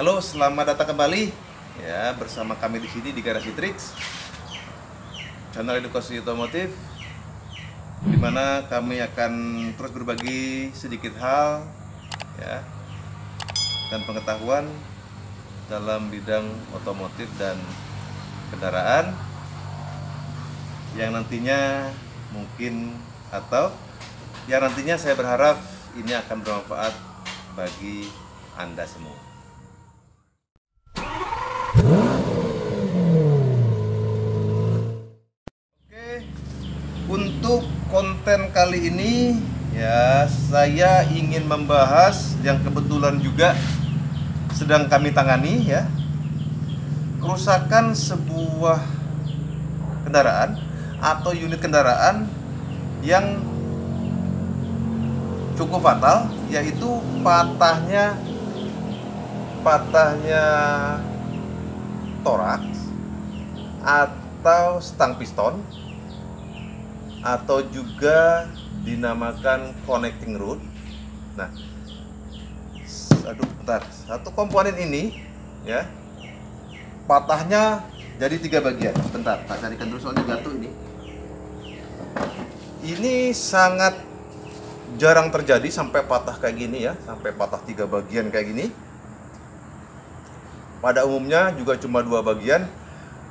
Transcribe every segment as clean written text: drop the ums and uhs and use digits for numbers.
Halo, selamat datang kembali ya bersama kami di sini di Garasi Trix, channel edukasi otomotif, di mana kami akan terus berbagi sedikit hal ya dan pengetahuan dalam bidang otomotif dan kendaraan yang nantinya mungkin atau yang nantinya saya berharap ini akan bermanfaat bagi Anda semua. Oke, untuk konten kali ini ya saya ingin membahas yang kebetulan juga sedang kami tangani ya, kerusakan sebuah kendaraan atau unit kendaraan yang cukup fatal, yaitu patahnya toraks atau stang piston, atau juga dinamakan connecting rod. Nah, bentar, satu komponen ini ya patahnya jadi 3 bagian. Bentar, tak carikan dulu soalnya jatuh ini. Ini sangat jarang terjadi sampai patah kayak gini ya, sampai patah 3 bagian kayak gini. Pada umumnya juga cuma 2 bagian,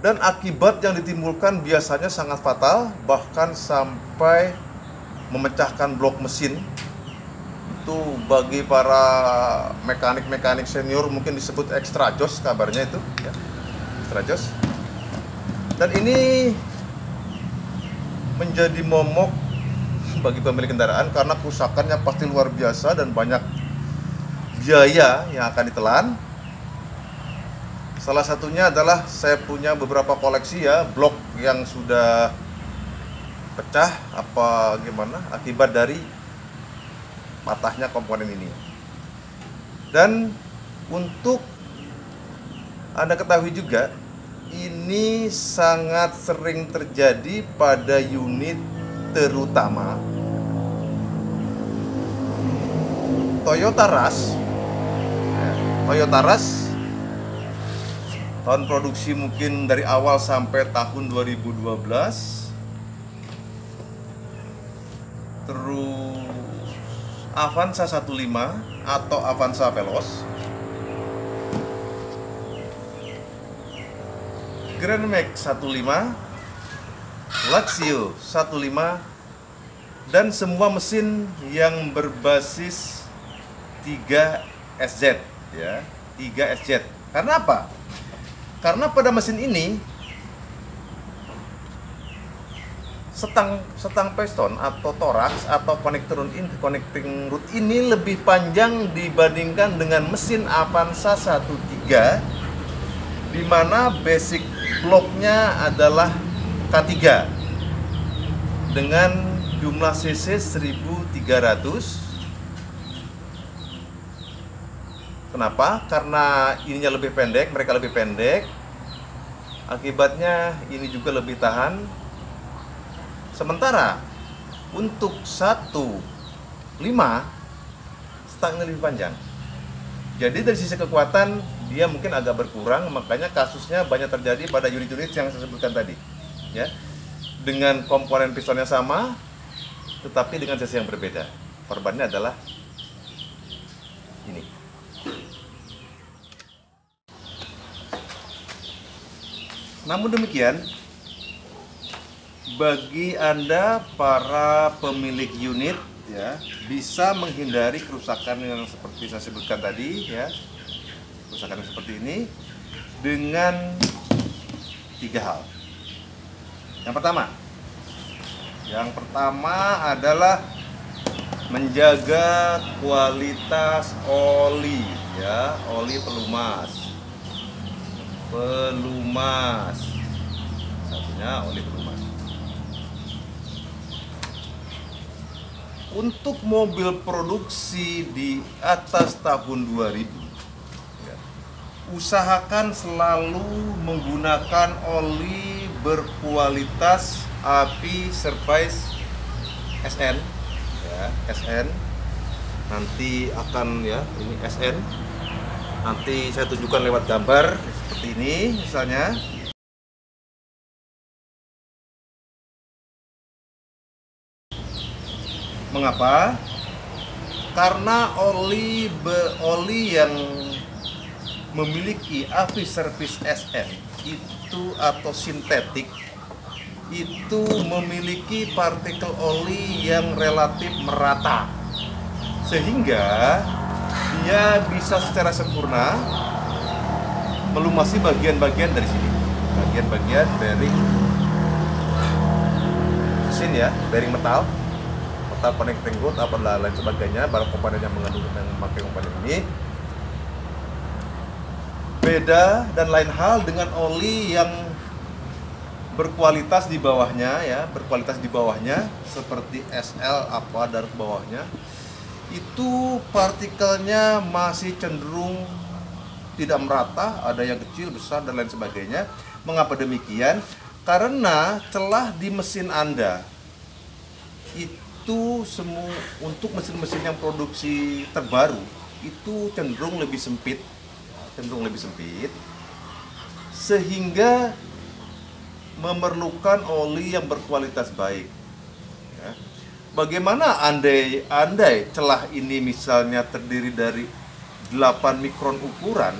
dan akibat yang ditimbulkan biasanya sangat fatal, bahkan sampai memecahkan blok mesin. Itu bagi para mekanik senior mungkin disebut extra jos kabarnya itu ya, extra jos. Dan ini menjadi momok bagi pemilik kendaraan karena kerusakannya pasti luar biasa dan banyak biaya yang akan ditelan. Salah satunya adalah saya punya beberapa koleksi ya blok yang sudah pecah apa gimana akibat dari patahnya komponen ini. Dan untuk Anda ketahui juga, ini sangat sering terjadi pada unit terutama Toyota Rush. Toyota Rush tahun produksi mungkin dari awal sampai tahun 2012. Terus Avanza 15 atau Avanza Veloz, Grand Max 15, Lazio 15, dan semua mesin yang berbasis 3SZ ya, 3SZ. Karena apa? Karena pada mesin ini setang piston atau toraks atau connecting rod ini lebih panjang dibandingkan dengan mesin Avanza 13, di mana basic bloknya adalah K3 dengan jumlah cc 1300. Kenapa? Karena ininya lebih pendek, mereka lebih pendek. Akibatnya ini juga lebih tahan. Sementara untuk 15 stangnya lebih panjang. Jadi dari sisi kekuatan dia mungkin agak berkurang, makanya kasusnya banyak terjadi pada unit-unit yang saya sebutkan tadi. Ya. Dengan komponen pistonnya sama, tetapi dengan sisi yang berbeda. Korbannya adalah ini. Namun demikian, bagi Anda para pemilik unit ya, bisa menghindari kerusakan yang seperti saya sebutkan tadi ya, kerusakan yang seperti ini dengan 3 hal. Yang pertama adalah menjaga kualitas oli ya, oli pelumas. Satunya oli pelumas. Untuk mobil produksi di atas tahun 2000 ya, usahakan selalu menggunakan oli berkualitas API Service SN ya, SN nanti akan ya, ini SN Nanti saya tunjukkan lewat gambar seperti ini misalnya. Mengapa? Karena oli yang memiliki AVI Service SN itu atau sintetik itu memiliki partikel oli yang relatif merata, sehingga dia bisa secara sempurna melumasi bagian-bagian dari sini, bagian-bagian bearing mesin ya, bearing metal connecting rod apa lain sebagainya, barang komponen yang mengandung dan memakai komponen ini. Beda dan lain hal dengan oli yang berkualitas di bawahnya ya, berkualitas di bawahnya seperti SL apa dan bawahnya, itu partikelnya masih cenderung tidak merata, ada yang kecil, besar dan lain sebagainya. Mengapa demikian? Karena celah di mesin Anda itu semua untuk mesin-mesin yang produksi terbaru itu cenderung lebih sempit, sehingga memerlukan oli yang berkualitas baik. Ya. Bagaimana andai celah ini misalnya terdiri dari 8 mikron ukuran,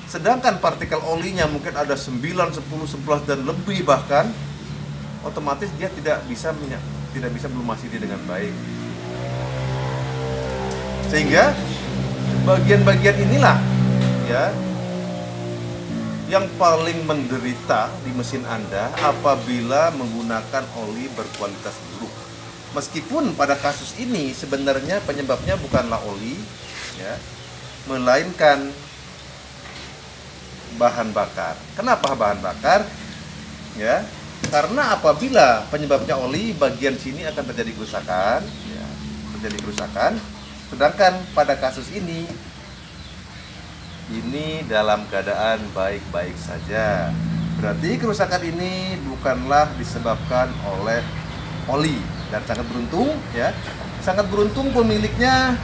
sedangkan partikel olinya mungkin ada 9, 10, 11 dan lebih bahkan, otomatis dia tidak bisa melumasi dia dengan baik. Sehingga bagian-bagian inilah ya yang paling menderita di mesin Anda apabila menggunakan oli berkualitas buruk. Meskipun pada kasus ini sebenarnya penyebabnya bukanlah oli ya, melainkan bahan bakar. Kenapa bahan bakar? Ya, karena apabila penyebabnya oli, bagian sini akan terjadi kerusakan, ya, sedangkan pada kasus ini dalam keadaan baik-baik saja. Berarti kerusakan ini bukanlah disebabkan oleh oli, dan sangat beruntung ya. Sangat beruntung pemiliknya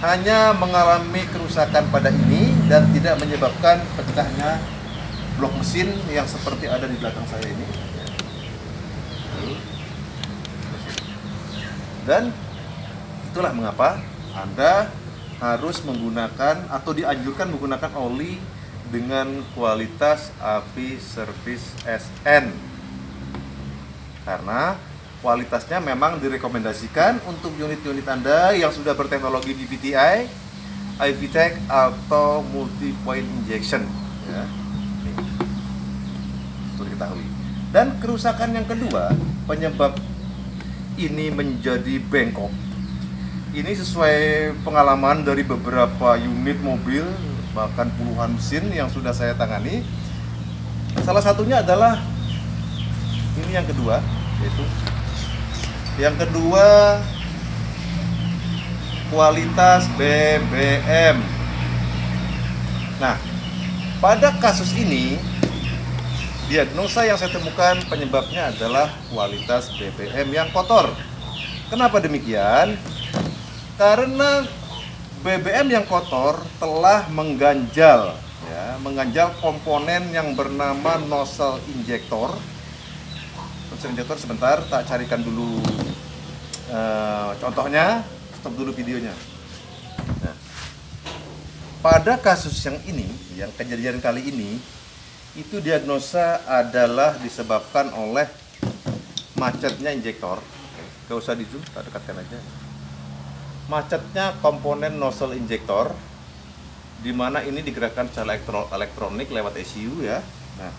hanya mengalami kerusakan pada ini dan tidak menyebabkan pecahnya blok mesin yang seperti ada di belakang saya ini. Dan itulah mengapa Anda harus menggunakan atau dianjurkan menggunakan oli dengan kualitas AVI Service SN, karena kualitasnya memang direkomendasikan untuk unit-unit Anda yang sudah berteknologi BPTI, IVTEC atau multi point injection ya. Itu diketahui. Dan kerusakan yang kedua, penyebab ini menjadi bengkok, ini sesuai pengalaman dari beberapa unit mobil, bahkan puluhan mesin yang sudah saya tangani. Salah satunya adalah ini yang kedua, yaitu yang kedua kualitas BBM. Nah, pada kasus ini diagnosa yang saya temukan penyebabnya adalah kualitas BBM yang kotor. Kenapa demikian? Karena BBM yang kotor telah mengganjal komponen yang bernama nozzle injector. Nozzle injector sebentar, tak carikan dulu contohnya, stop dulu videonya. Nah, pada kasus yang ini, yang kejadian kali ini, itu diagnosa adalah disebabkan oleh macetnya injektor. Gak usah di zoom, tak dekatkan aja. Macetnya komponen nozzle injektor, di mana ini digerakkan secara elektronik lewat ECU ya. Nah,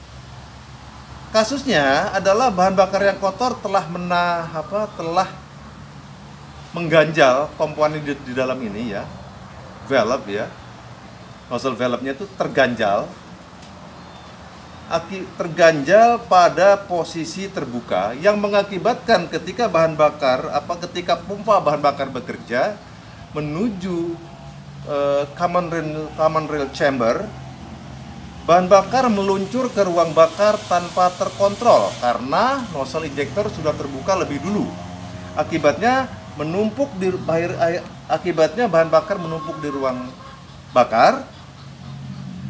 kasusnya adalah bahan bakar yang kotor telah mengganjal komponen di dalam ini ya, valve ya, nozzle valve-nya itu terganjal pada posisi terbuka, yang mengakibatkan ketika ketika pompa bahan bakar bekerja menuju common rail chamber, bahan bakar meluncur ke ruang bakar tanpa terkontrol karena nozzle injektor sudah terbuka lebih dulu. Akibatnya bahan bakar menumpuk di ruang bakar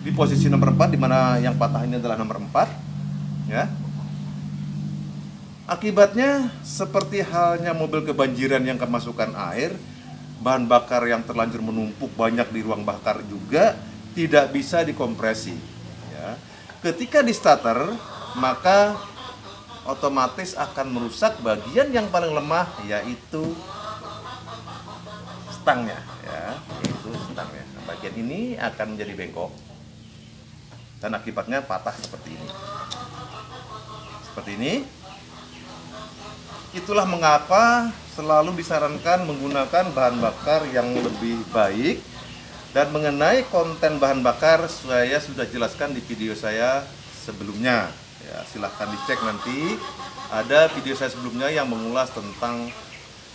di posisi nomor 4, di mana yang patah ini adalah nomor 4, ya. Akibatnya seperti halnya mobil kebanjiran yang kemasukan air, bahan bakar yang terlanjur menumpuk banyak di ruang bakar juga tidak bisa dikompresi, ya. Ketika di starter, maka otomatis akan merusak bagian yang paling lemah, yaitu stangnya, ya, itu stangnya. Nah, bagian ini akan menjadi bengkok dan akibatnya patah seperti ini. Seperti ini. Itulah mengapa selalu disarankan menggunakan bahan bakar yang lebih baik. Dan mengenai konten bahan bakar saya sudah jelaskan di video saya sebelumnya, ya, silahkan dicek nanti. Ada video saya sebelumnya yang mengulas tentang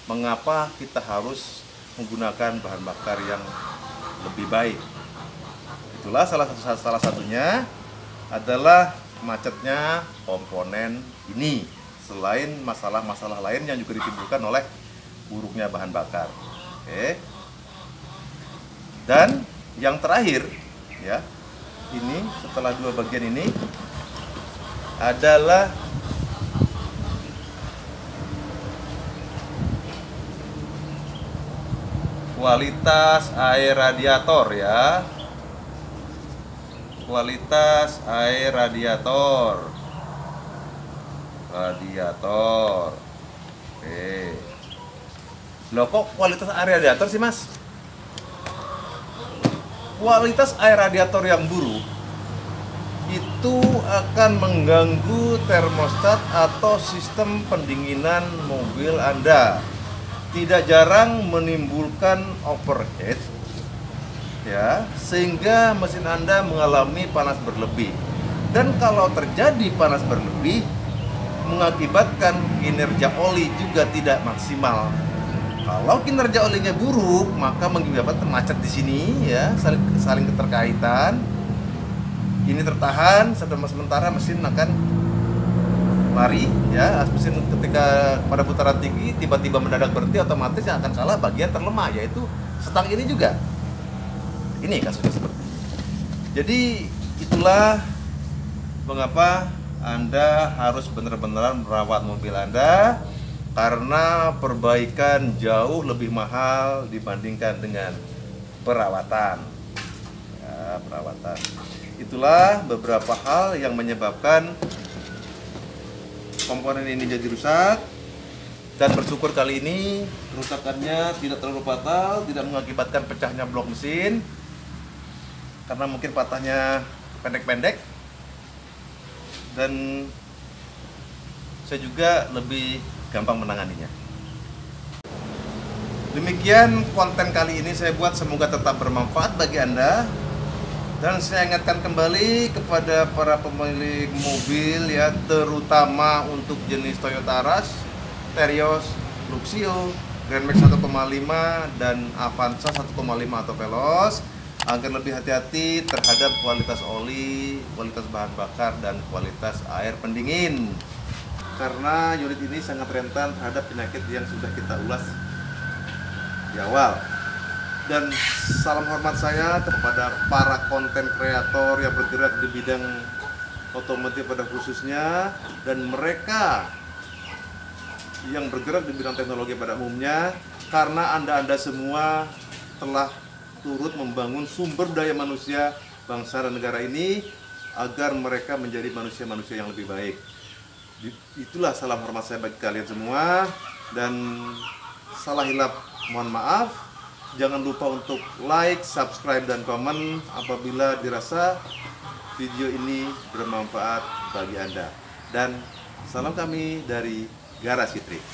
mengapa kita harus menggunakan bahan bakar yang lebih baik. Itulah salah satunya adalah macetnya komponen ini, selain masalah-masalah lain yang juga ditimbulkan oleh buruknya bahan bakar. Oke. Dan yang terakhir, ya, ini setelah dua bagian ini adalah kualitas air radiator, ya. Kualitas air radiator. Oke. Loh, kok kualitas air radiator sih, Mas? Kualitas air radiator yang buruk itu akan mengganggu termostat atau sistem pendinginan mobil Anda. Tidak jarang menimbulkan overheat, ya, sehingga mesin Anda mengalami panas berlebih. Dan kalau terjadi panas berlebih, mengakibatkan kinerja oli juga tidak maksimal. Kalau kinerja olinya buruk, maka mengakibatkan macet di sini, ya, saling keterkaitan. Ini tertahan, sementara mesin akan lari, ya. Mesin ketika pada putaran tinggi tiba-tiba mendadak berhenti, otomatis yang akan kalah bagian terlemah, yaitu stang ini juga. Ini kasusnya seperti ini. Jadi itulah mengapa Anda harus benar-benar merawat mobil Anda, karena perbaikan jauh lebih mahal dibandingkan dengan perawatan, ya, perawatan. Itulah beberapa hal yang menyebabkan komponen ini jadi rusak. Dan bersyukur kali ini kerusakannya tidak terlalu fatal, tidak mengakibatkan pecahnya blok mesin, karena mungkin patahnya pendek-pendek. Dan saya juga lebih gampang menanganinya. Demikian konten kali ini saya buat, semoga tetap bermanfaat bagi Anda. Dan saya ingatkan kembali kepada para pemilik mobil, ya, terutama untuk jenis Toyota Rush, Terios, Luxio, Grand Max 1,5 dan Avanza 1,5 atau Veloz, agar lebih hati-hati terhadap kualitas oli, kualitas bahan bakar, dan kualitas air pendingin. Karena unit ini sangat rentan terhadap penyakit yang sudah kita ulas di awal. Dan salam hormat saya kepada para konten kreator yang bergerak di bidang otomotif pada khususnya, dan mereka yang bergerak di bidang teknologi pada umumnya, karena Anda semua telah turut membangun sumber daya manusia bangsa dan negara ini agar mereka menjadi manusia-manusia yang lebih baik. Itulah salam hormat saya bagi kalian semua, dan salah hilap mohon maaf. Jangan lupa untuk like, subscribe, dan komen apabila dirasa video ini bermanfaat bagi Anda. Dan salam kami dari Garasi Trix.